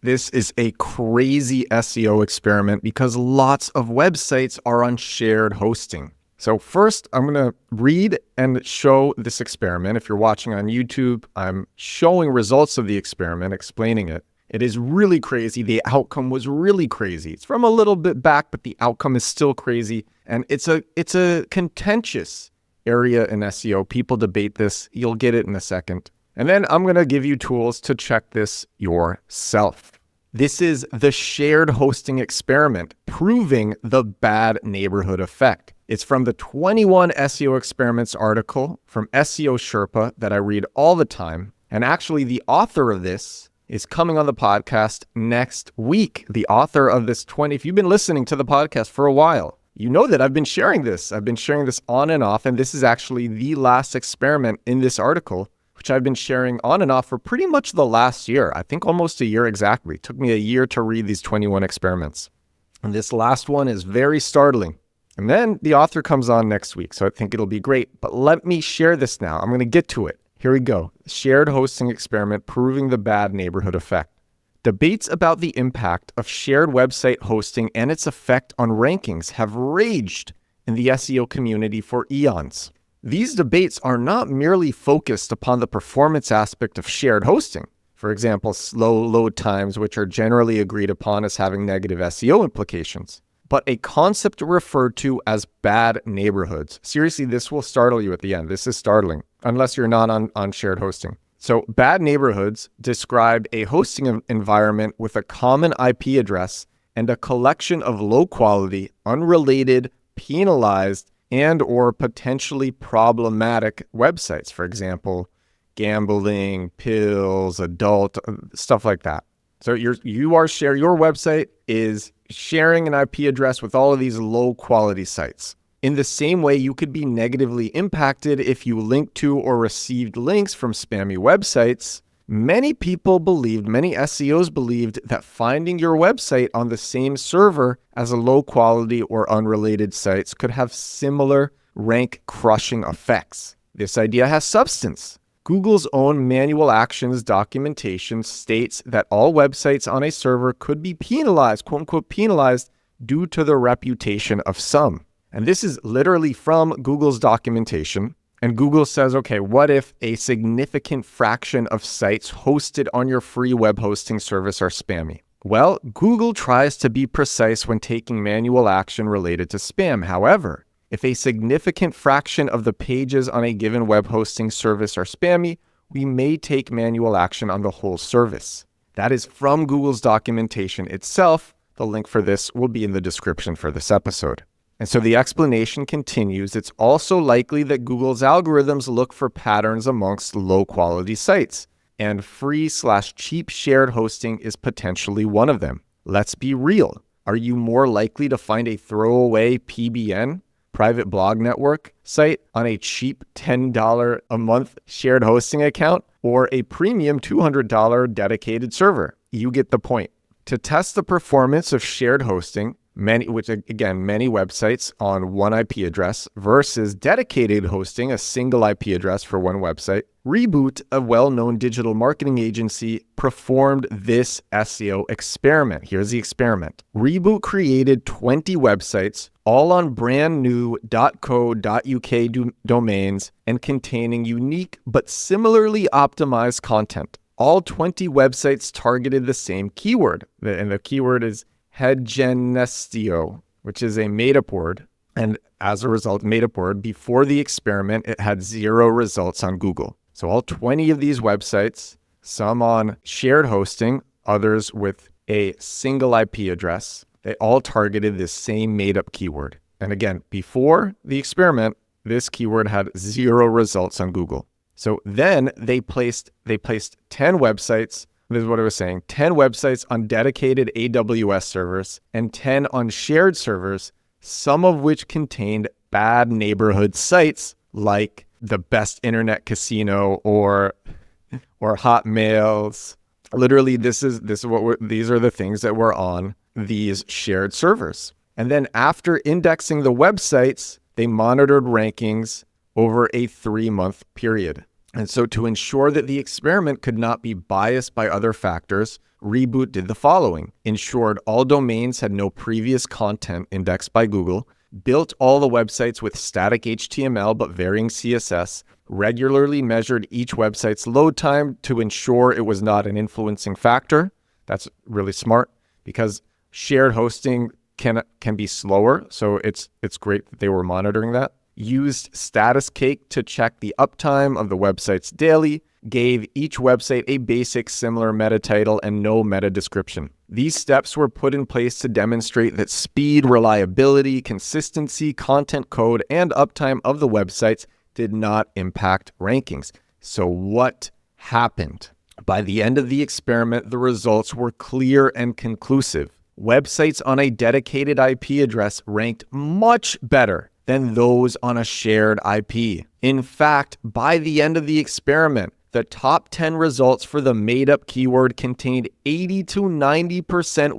This is a crazy SEO experiment because lots of websites are on shared hosting. So first, I'm going to read and show this experiment. If you're watching on YouTube, I'm showing results of the experiment, explaining it. It is really crazy. The outcome was really crazy. It's from a little bit back, but the outcome is still crazy. And it's a contentious area in SEO. People debate this. You'll get it in a second. And then I'm going to give you tools to check this yourself. This is the shared hosting experiment, proving the bad neighborhood effect. It's from the 21 SEO Experiments article from SEO Sherpa that I read all the time. And actually, the author of this is coming on the podcast next week. The author of this if you've been listening to the podcast for a while, you know that I've been sharing this. I've been sharing this on and off, and this is actually the last experiment in this article, which I've been sharing on and off for pretty much the last year. I think almost a year exactly. It took me a year to read these 21 experiments. And this last one is very startling. And then the author comes on next week, so I think it'll be great. But let me share this now. I'm going to get to it. Here we go. Shared hosting experiment proving the bad neighborhood effect. Debates about the impact of shared website hosting and its effect on rankings have raged in the SEO community for eons. These debates are not merely focused upon the performance aspect of shared hosting. For example, slow load times, which are generally agreed upon as having negative SEO implications, but a concept referred to as bad neighborhoods. Seriously, this will startle you at the end. This is startling, unless you're not on shared hosting. So bad neighborhoods describe a hosting environment with a common IP address and a collection of low quality, unrelated, penalized, and or potentially problematic websites. For example, gambling, pills, adult, stuff like that. So your website is sharing an IP address with all of these low quality sites. In the same way, you could be negatively impacted if you linked to or received links from spammy websites. Many SEOs believed that finding your website on the same server as a low quality or unrelated sites could have similar rank crushing effects. This idea has substance. Google's own manual actions documentation states that all websites on a server could be penalized, quote unquote penalized, due to the reputation of some. And this is literally from Google's documentation. And Google says, okay, what if a significant fraction of sites hosted on your free web hosting service are spammy? Well, Google tries to be precise when taking manual action related to spam. However, if a significant fraction of the pages on a given web hosting service are spammy, we may take manual action on the whole service. That is from Google's documentation itself. The link for this will be in the description for this episode. And so the explanation continues. It's also likely that Google's algorithms look for patterns amongst low-quality sites, and free/cheap shared hosting is potentially one of them. Let's be real. Are you more likely to find a throwaway PBN, private blog network site, on a cheap $10 a month shared hosting account or a premium $200 dedicated server? You get the point. To test the performance of shared hosting, many websites on one IP address versus dedicated hosting, a single IP address for one website, Reboot, a well-known digital marketing agency, performed this SEO experiment. Here's the experiment. Reboot created 20 websites, all on brand new .co.uk domains and containing unique but similarly optimized content. All 20 websites targeted the same keyword, and the keyword is headgenestio, which is a made-up word. And as a result, made-up word, before the experiment, it had 0 results on Google. So all 20 of these websites, some on shared hosting, others with a single IP address, they all targeted this same made-up keyword. And again, before the experiment, this keyword had 0 results on Google. So then they placed 10 websites. This is what I was saying. 10 websites on dedicated AWS servers and 10 on shared servers, some of which contained bad neighborhood sites like the best internet casino or Hotmails. Literally, these are the things that were on these shared servers. And then after indexing the websites, they monitored rankings over a 3-month period. And so to ensure that the experiment could not be biased by other factors, Reboot did the following: ensured all domains had no previous content indexed by Google, built all the websites with static HTML but varying CSS, regularly measured each website's load time to ensure it was not an influencing factor. That's really smart because shared hosting can be slower, so it's great that they were monitoring that. Used Status Cake to check the uptime of the websites daily, gave each website a basic similar meta title and no meta description. These steps were put in place to demonstrate that speed, reliability, consistency, content code, and uptime of the websites did not impact rankings. So what happened? By the end of the experiment, the results were clear and conclusive. Websites on a dedicated IP address ranked much better than those on a shared IP. In fact, by the end of the experiment, the top 10 results for the made-up keyword contained 80 to 90%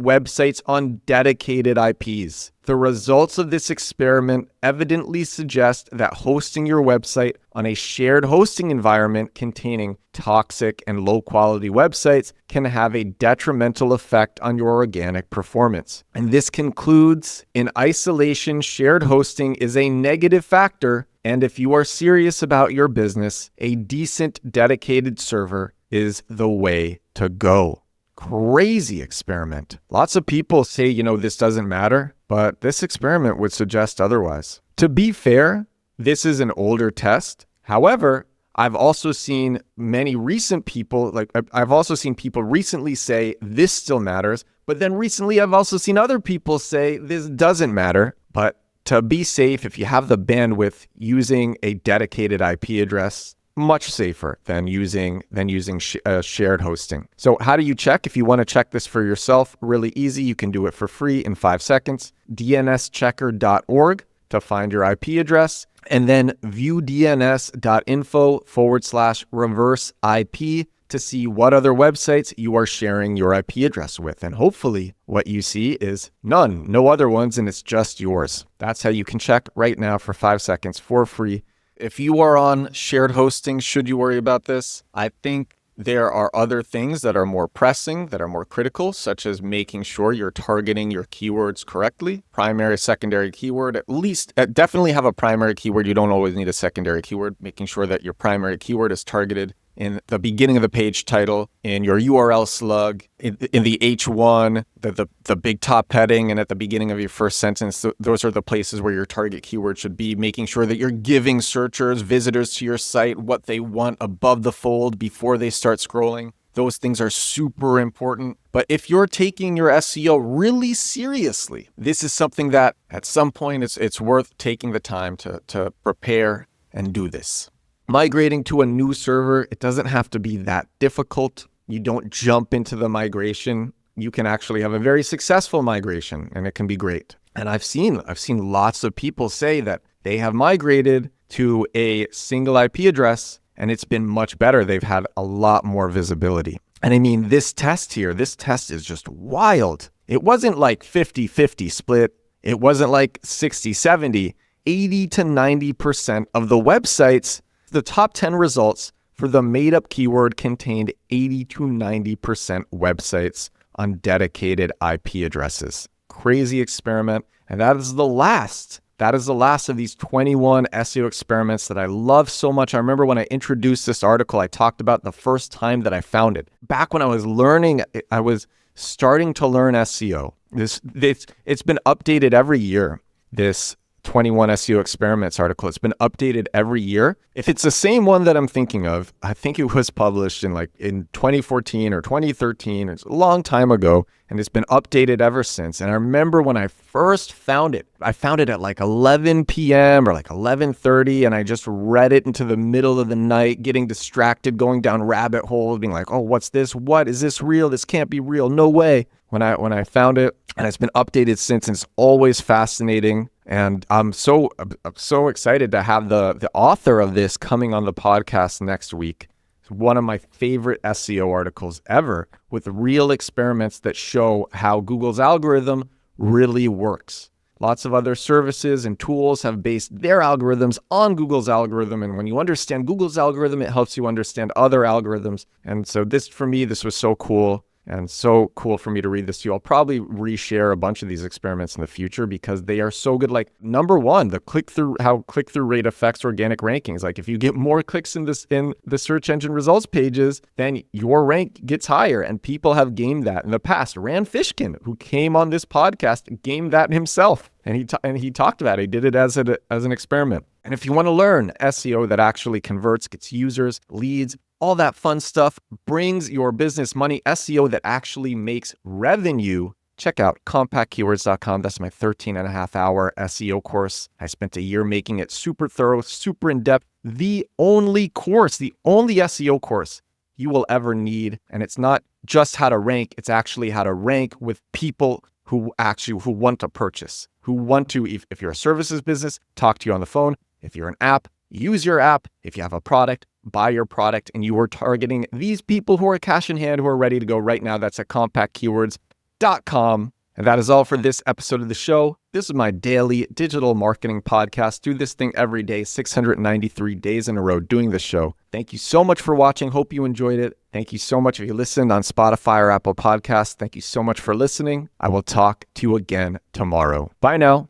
websites on dedicated IPs. The results of this experiment evidently suggest that hosting your website on a shared hosting environment containing toxic and low-quality websites can have a detrimental effect on your organic performance. And this concludes, in isolation, shared hosting is a negative factor. And if you are serious about your business, a decent dedicated server is the way to go. Crazy experiment. Lots of people say, this doesn't matter, but this experiment would suggest otherwise. To be fair, this is an older test. However, I've also seen many recent people, I've also seen people recently say this still matters, but then recently I've also seen other people say this doesn't matter. But to be safe, if you have the bandwidth, using a dedicated IP address, much safer than using shared hosting. So how do you check? If you want to check this for yourself, really easy. You can do it for free in 5 seconds. dnschecker.org to find your IP address, and then viewdns.info/reverse IP to see what other websites you are sharing your IP address with. And hopefully what you see is none, no other ones, and it's just yours. That's how you can check right now for 5 seconds for free. If you are on shared hosting, should you worry about this? I think there are other things that are more pressing, that are more critical, such as making sure you're targeting your keywords correctly. Primary, secondary keyword, at least definitely have a primary keyword. You don't always need a secondary keyword. Making sure that your primary keyword is targeted in the beginning of the page title, in your URL slug, in the H1, the big top heading, and at the beginning of your first sentence. Those are the places where your target keyword should be. Making sure that you're giving searchers, visitors to your site, what they want above the fold before they start scrolling. Those things are super important. But if you're taking your SEO really seriously, this is something that at some point it's worth taking the time to prepare and do this. Migrating to a new server, it doesn't have to be that difficult. You don't jump into the migration. You can actually have a very successful migration, and it can be great. And I've seen lots of people say that they have migrated to a single IP address, and it's been much better. They've had a lot more visibility. And I mean, this test is just wild. It wasn't like 50-50 split. It wasn't like 60-70. 80 to 90% of the websites, the top 10 results for the made-up keyword contained 80 to 90% websites on dedicated IP addresses. Crazy experiment. And that is the last of these 21 SEO experiments that I love so much. I remember when I introduced this article, I talked about the first time that I found it. Back when I was starting to learn SEO. It's been updated every year. This 21 SEO experiments article. It's been updated every year. If it's the same one that I'm thinking of, I think it was published in 2014 or 2013. It's a long time ago, and it's been updated ever since. And I remember when I first found it, I found it at 11 p.m. or 11:30, and I just read it into the middle of the night, getting distracted, going down rabbit holes, being like, oh, what's this? What? Is this real? This can't be real. No way. When I found it, and it's been updated since, and it's always fascinating. And I'm so excited to have the author of this coming on the podcast next week. It's one of my favorite SEO articles ever, with real experiments that show how Google's algorithm really works. Lots of other services and tools have based their algorithms on Google's algorithm. And when you understand Google's algorithm, it helps you understand other algorithms. And so for me, this was so cool. And so cool for me to read this to you. I'll probably reshare a bunch of these experiments in the future because they are so good. Like number one, how click-through rate affects organic rankings. Like if you get more clicks in the search engine results pages, then your rank gets higher. And people have gamed that in the past. Rand Fishkin, who came on this podcast, gamed that himself. And he talked about it. He did it as an experiment. And if you want to learn SEO that actually converts, gets users, leads, all that fun stuff, brings your business money, SEO that actually makes revenue, check out compactkeywords.com. That's my 13.5-hour SEO course. I spent a year making it super thorough, super in-depth. The only SEO course you will ever need. And it's not just how to rank, it's actually how to rank with people who want to purchase, who want to, if you're a services business, talk to you on the phone. If you're an app, use your app. If you have a product, buy your product. And you are targeting these people who are cash in hand, who are ready to go right now. That's at compactkeywords.com. And that is all for this episode of the show. This is my daily digital marketing podcast. Do this thing every day, 693 days in a row doing this show. Thank you so much for watching. Hope you enjoyed it. Thank you so much if you listened on Spotify or Apple Podcasts. Thank you so much for listening. I will talk to you again tomorrow. Bye now.